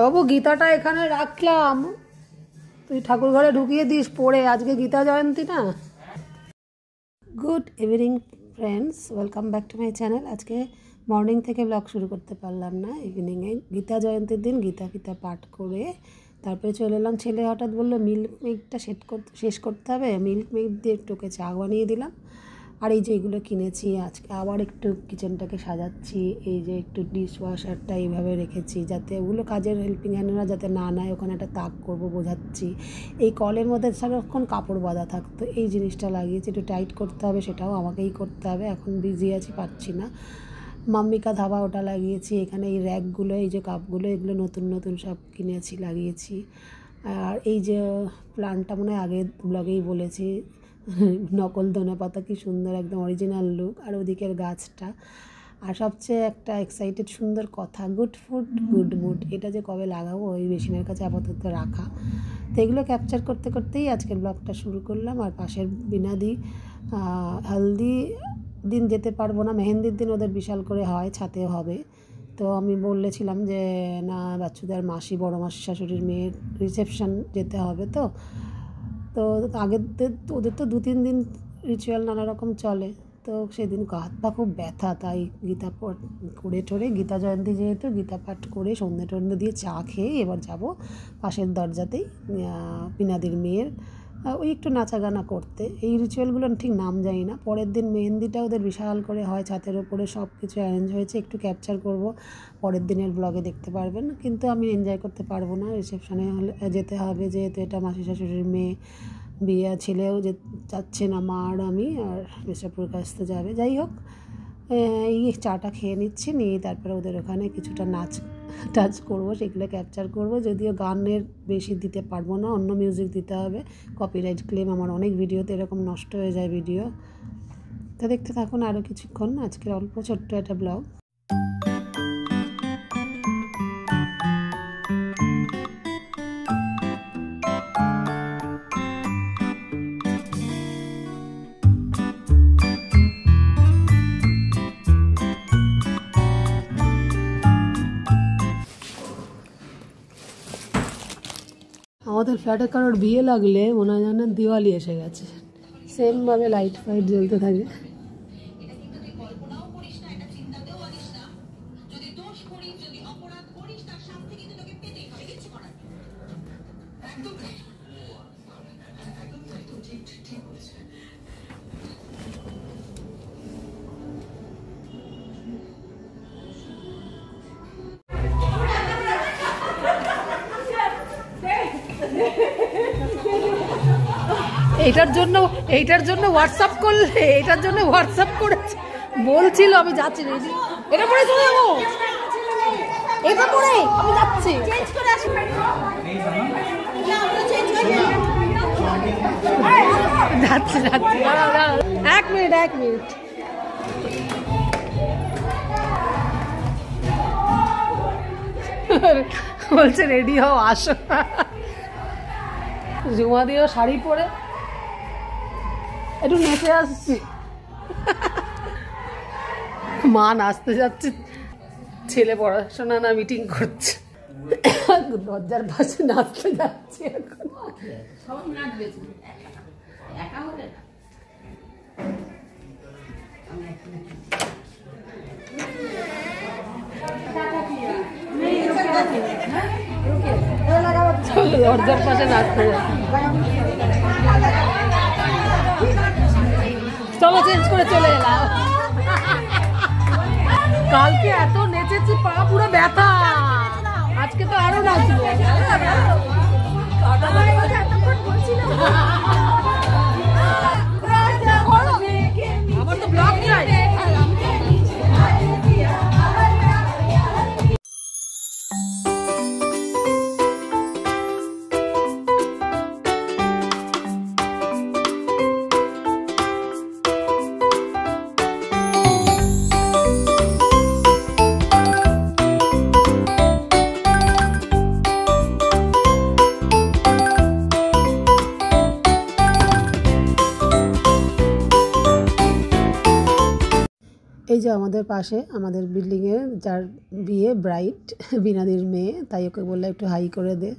বাবু গীতাটা এখানে রাখলাম, তুই ঠাকুর ঘরে ঢুকিয়ে দিস পড়ে, আজকে গীতা জয়ন্তী না। Good evening friends, welcome back to my channel. আজকে মর্নিং থেকে ব্লগ শুরু করতে পারলাম না, ইভিনিংয়ে গীতা জয়ন্তীর দিন গীতা পাঠ করে তারপরে চলে এলাম। ছেলে হঠাৎ বললো মিল্ক মেডটা শেষ করতে হবে, মিল্ক মেড দিয়ে একটুকে চা বানিয়ে দিলাম। আর এই যে এগুলো কিনেছি, আজকে আবার একটু কিচেনটাকে সাজাচ্ছি। এই যে একটু ডিশ ওয়াশারটা এইভাবে রেখেছি যাতে ওগুলো কাজের হেল্পিং হ্যান্ডরা যাতে না নেয়, ওখানে একটা তাক করবো, বোঝাচ্ছি। এই কলের মধ্যে সারাক্ষণ কাপড় বাঁধা থাকতো, এই জিনিসটা লাগিয়েছি, একটু টাইট করতে হবে, সেটাও আমাকেই করতে হবে। এখন বিজি আছি, পারছি না। মাম্মিকা ধাবা ওটা লাগিয়েছি। এখানে এই র্যাকগুলো, এই যে কাপগুলো, এগুলো নতুন নতুন সব কিনেছি, লাগিয়েছি। আর এই যে প্লান্টটা মনে হয় আগের ব্লগেই বলেছি, নকল ধনে পাতা, কি সুন্দর একদম অরিজিনাল লুক। আর ওদিকের গাছটা। আর সবচেয়ে একটা এক্সাইটেড সুন্দর কথা, গুড ফুড গুড মুড, এটা যে কবে লাগাবো ওই মেশিনের কাছে আপাতত রাখা। তো এগুলো ক্যাপচার করতে করতেই আজকের ব্লগটা শুরু করলাম। আর পাশের বিনাদি হলদি দিন যেতে পারবো না, মেহেন্দির দিন ওদের বিশাল করে হয়, ছাতেও হবে। তো আমি বলেছিলাম যে না, বাচ্চুদের মাসি, বড় মাসি শাশুড়ির মেয়ের রিসেপশন যেতে হবে। তো আগের ওদের তো 2-3 দিন রিচুয়াল নানা রকম চলে। তো সেদিন হাত পা খুব ব্যথা, তাই গীতা করে ঠোরে, গীতা জয়ন্তী যেহেতু, গীতা পাঠ করে সন্ধ্যে টন্ধে দিয়ে চা খেয়ে এবার যাব পাশের দরজাতেই পিনাদির মেয়ের ওই একটু নাচা গানা করতে। এই রিচুয়ালগুলো ঠিক নাম জানি না। পরের দিন মেহেন্দিটা ওদের বিশাল করে হয়, ছাতের ওপরে সব কিছু অ্যারেঞ্জ হয়েছে, একটু ক্যাপচার করব, পরের দিনের ব্লগে দেখতে পারবেন। কিন্তু আমি এনজয় করতে পারবো না, রিসেপশনে যেতে হবে, যেহেতু এটা মাসি শাশুড়ির মেয়ে, বিয়ে, ছেলেও যাচ্ছে না, মা আর আমি, আর মিস্টার প্রকাশ তো যাবে। যাই হোক, এই চাটা খেয়ে নিচ্ছি, নিয়ে তারপরে ওদের ওখানে কিছুটা নাচ টাচ করবো, সেগুলো ক্যাপচার করব। যদিও গানের বেশি দিতে পারবো না, অন্য মিউজিক দিতে হবে, কপিরাইট ক্লেম। আমার অনেক ভিডিওতে এরকম নষ্ট হয়ে যায় ভিডিও। তো দেখতে থাকুন আরও কিছুক্ষণ আজকের অল্প ছোট্ট একটা ব্লগ। আমাদের ফ্ল্যাটে কারোর বিয়ে লাগলে মনে হয় যেন দিওয়ালি এসে গেছে, সেমভাবে লাইট ফাইট জ্বলতে থাকে। এইটার জন্য হোয়াটসঅ্যাপ করলে, এইটার জন্য হোয়াটসঅ্যাপ করেছে, বলছিল আমি যাচ্ছি, এটা পরে চলে যাবো, এটা পরে আমি যাচ্ছি, যাচ্ছি 1 মিনিট বলছে রেডি হও, আসো। জুমা দিয়েও শাড়ি পরে একটু নেচে আসছি। মা নাচতে যাচ্ছে, ছেলে পড়াশোনা না মিটিং করছে, দরজার পাশে নাচতে যাচ্ছে। এখন দরজার পাশে নাচতে যাচ্ছে। চলো চেঞ্জ করে চলে এলাম। কালকে এত নেচেছি, পা পুরো ব্যথা, আজকে তো আরো নাচবো। আমার তো ব্লগ চাই। আমাদের পাশে আমাদের বিল্ডিংয়ে যার বিয়ে ব্রাইড বিনাদির মেয়ে, তাই ওকে বললে একটু হাই করে দে।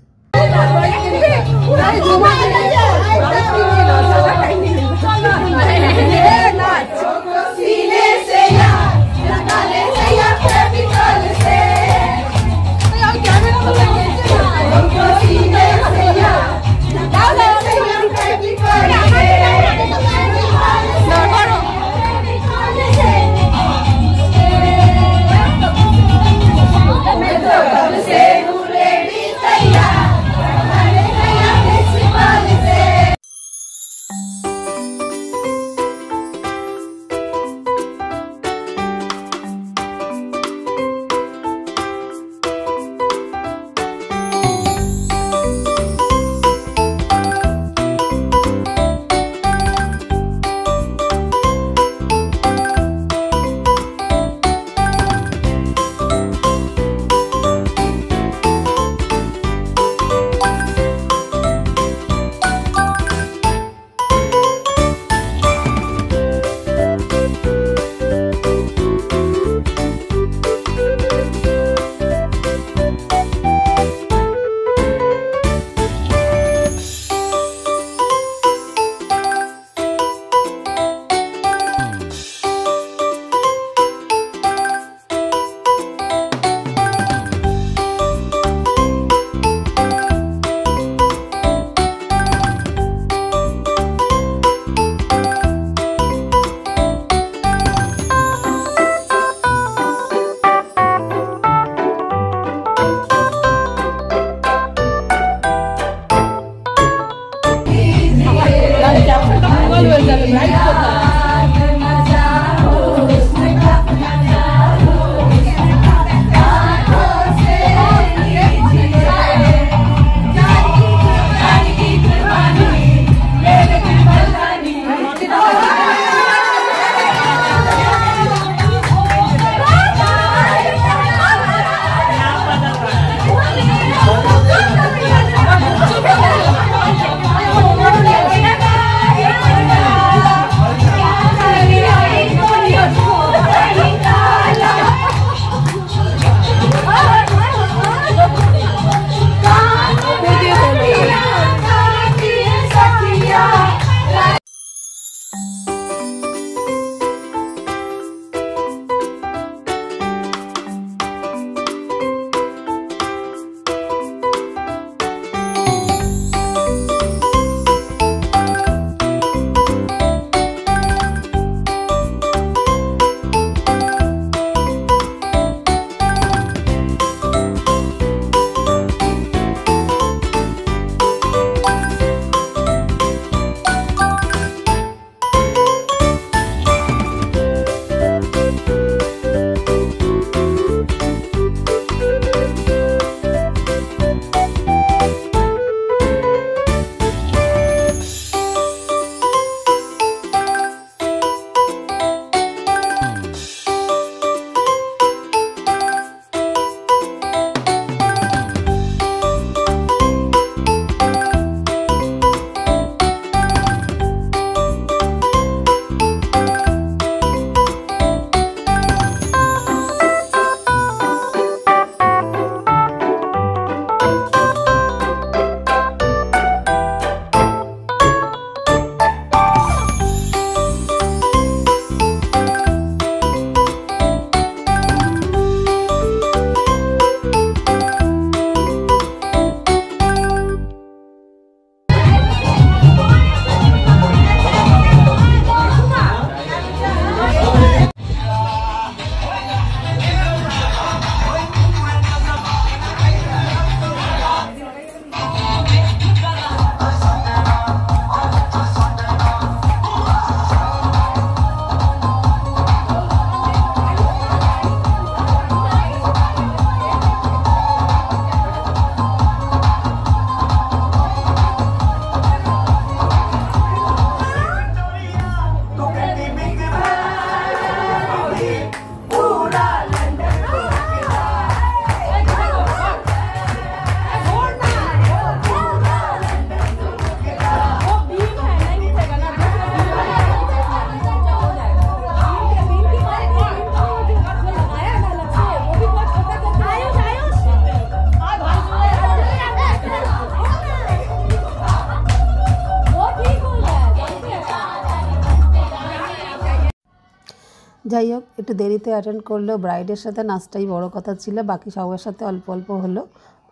যাই হোক, একটু দেরিতে অ্যাটেন্ড করলেও ব্রাইডের সাথে নাচটাই বড় কথা ছিল, বাকি সবার সাথে অল্প অল্প হলো।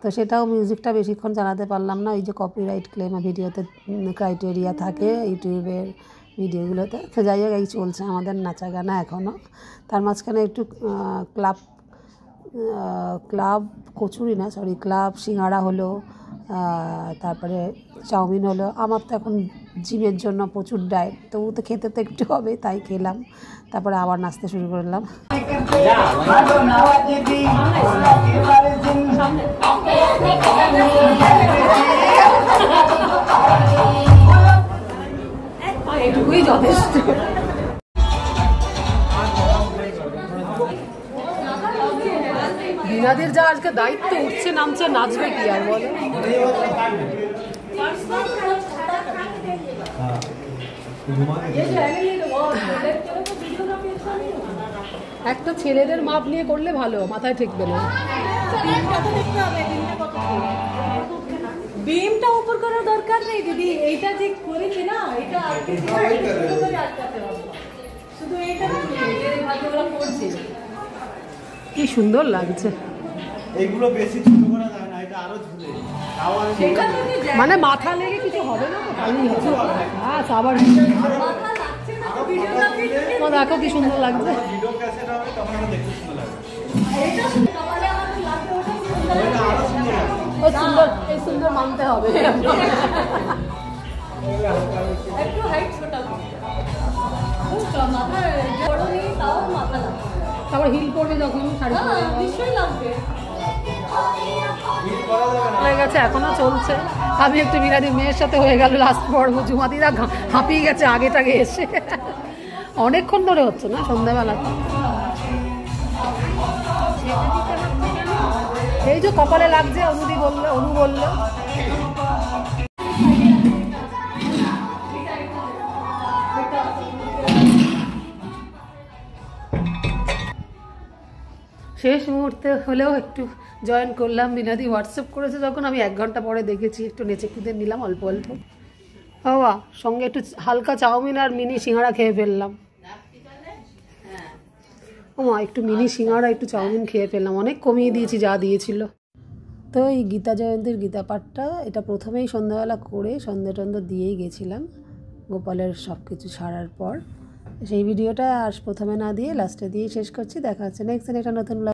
তো সেটাও মিউজিকটা বেশিক্ষণ চালাতে পারলাম না, ওই যে কপিরাইট ক্লেম ভিডিওতে ক্রাইটেরিয়া থাকে ইউটিউবের ভিডিওগুলোতে। তো যাই হোক, এই চলছে আমাদের নাচা গানা এখনও। তার মাঝখানে একটু ক্লাব কচুরি না, সরি, ক্লাব সিঙ্গাড়া হলো, তারপরে চাউমিন হলো। আমার তো এখন জিমের জন্য প্রচুর ডায়েট, তবু তো খেতে তো একটু হবে, তাই খেলাম। তারপরে আবার নাচতে শুরু করলাম। এটুকুই যথেষ্ট। বিনাদের যা আজকে দায়িত্ব, উঠছে নামছে, নাচবে কি আর বলো। একটা ছেলেদের মাপ নিয়ে করলে ভালো, মাথায় ঠেকবে না। বিমটা উপর করার দরকার নেই দিদি, এইটা যে করেছে না, এটা শুধু এইটা করছে। কি সুন্দর লাগছে, এগুলো বেশি ছোট করা যায় না, এটা আরো ঝুলে মানে মাথা লেগে কিছু হবে না তো, তাহলেই হবে। হ্যাঁ, আবার দেখো কি সুন্দর লাগছে। ভিডিও ক্যাসেট হবে তখন আমরা দেখতে সুন্দর লাগবে। সুন্দর, এই সুন্দর মানতে হবে। একটু হাইট ছোট মাথা বড় নেই, তাও মাথা লাগবে। তারপর হিল পরবে যখন, শাড়ি পরবে, নিশ্চয়ই লাগবে। হয়ে গেছে, এখনো চলছে। আমি একটু বিরাদির মেয়ের সাথে হয়ে গেল লাস্ট পর্ব। জুমাদিরা হাঁপিয়ে গেছে আগে টাগে এসে, অনেকক্ষণ ধরে হচ্ছে না সন্ধ্যাবেলা। এই যে কপালে লাগছে, অনু বললো। শেষ মুহূর্তে হলেও একটু জয়েন করলাম। বিনাদি হোয়াটসঅ্যাপ করেছে যখন, আমি 1 ঘন্টা পরে দেখেছি, একটু নেচে কুদে নিলাম অল্প অল্প। বাবা, সঙ্গে একটু হালকা চাউমিন আর মিনি সিঙ্গাড়া খেয়ে ফেললাম। ওমা, একটু মিনি সিঙ্গাড়া একটু চাউমিন খেয়ে ফেললাম, অনেক কমিয়ে দিয়েছি যা দিয়েছিল। তো এই গীতা জয়ন্তীর গীতা পাঠটা এটা প্রথমেই সন্ধ্যাবেলা করে সন্ধ্যে টন্ধে দিয়েই গেছিলাম, গোপালের সব কিছু ছাড়ার পর। সেই ভিডিওটা আর প্রথমে না দিয়ে লাস্টে দিয়েই শেষ করছি। দেখা হচ্ছে নেক্সট দিন একটা নতুন ব্লগ।